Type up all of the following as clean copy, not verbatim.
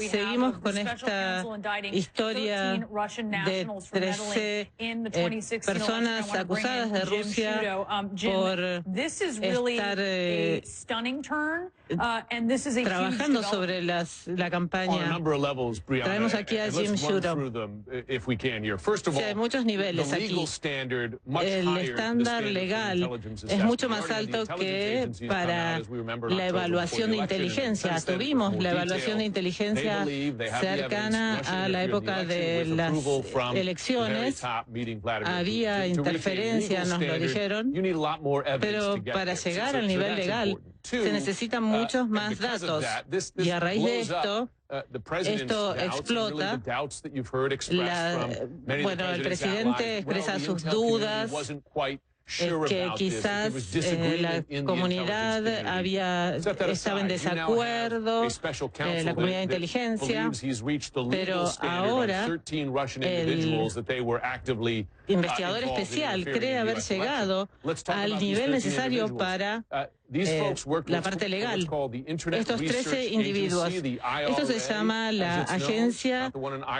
seguimos con esta historia de 13 personas acusadas de Rusia por estar trabajando sobre la campaña. Traemos aquí a Jim Sciutto. Sí, hay muchos niveles aquí. El estándar legal es mucho más alto que para la evaluación de inteligencia. Tuvimos la evaluación de inteligencia cercana a la época de las elecciones. Había interferencia, nos lo dijeron, pero para llegar al nivel legal se necesitan muchos más datos. Y a raíz de esto explota. Bueno, el presidente expresa sus dudas, que quizás la comunidad estaba en desacuerdo, la comunidad de inteligencia, pero ahora el investigador especial cree haber llegado al nivel necesario para la parte legal. Estos 13 individuos, esto se llama la Agencia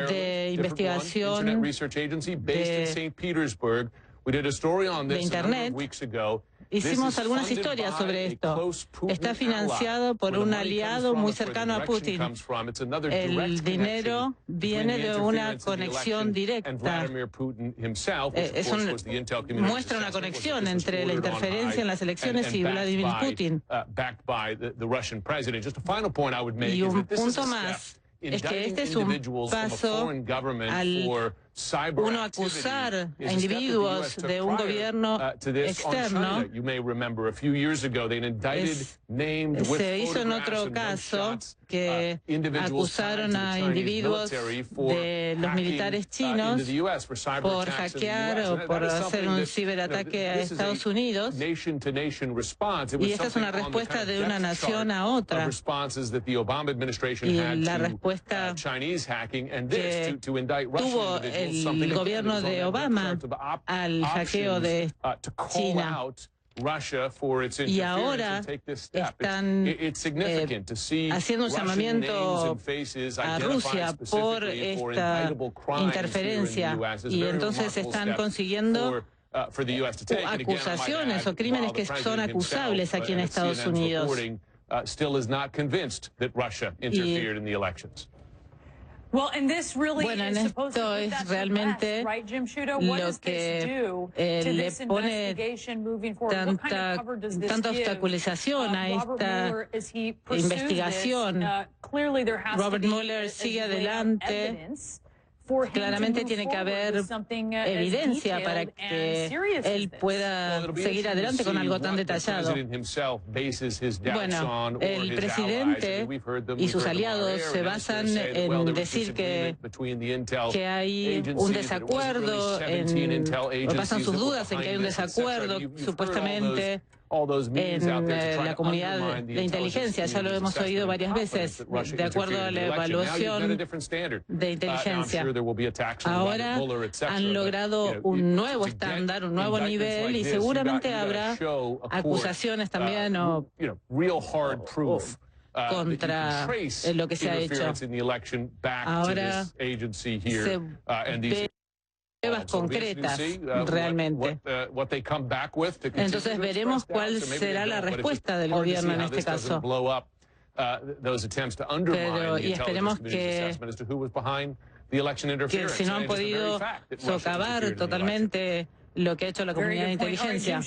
de Investigación de Internet. Hicimos algunas historias sobre esto. Está financiado por un aliado muy cercano a Putin. El dinero viene de una conexión directa. Muestra una conexión entre la interferencia en las elecciones y Vladimir Putin. Y un punto más es que este es un paso al uno acusar a individuos de un gobierno externo. Se hizo en otro caso que acusaron a individuos de los militares chinos por hackear o por hacer un ciberataque a Estados Unidos. Y esta es una respuesta de una nación a otra. Y la respuesta que tuvo el gobierno de Obama al hackeo de China. Y ahora están haciendo un llamamiento a Rusia por esta interferencia, y entonces están consiguiendo acusaciones o crímenes que son acusables aquí en Estados Unidos. Bueno, en esto es realmente lo que le pone tanta obstaculización a esta investigación. Robert Mueller sigue adelante. Claramente tiene que haber evidencia para que él pueda seguir adelante con algo tan detallado. Bueno, el presidente y sus aliados se basan en decir que hay un desacuerdo, basan sus dudas en que hay un desacuerdo supuestamente en la comunidad de inteligencia. Ya lo hemos oído varias veces, de acuerdo a la evaluación de inteligencia. Ahora han logrado un nuevo estándar, un nuevo nivel, y seguramente habrá acusaciones también contra lo que se ha hecho. Ahora se ve pruebas concretas realmente. Entonces veremos cuál será la respuesta del gobierno en este caso. Y esperemos que si no han podido socavar totalmente lo que ha hecho la comunidad de inteligencia.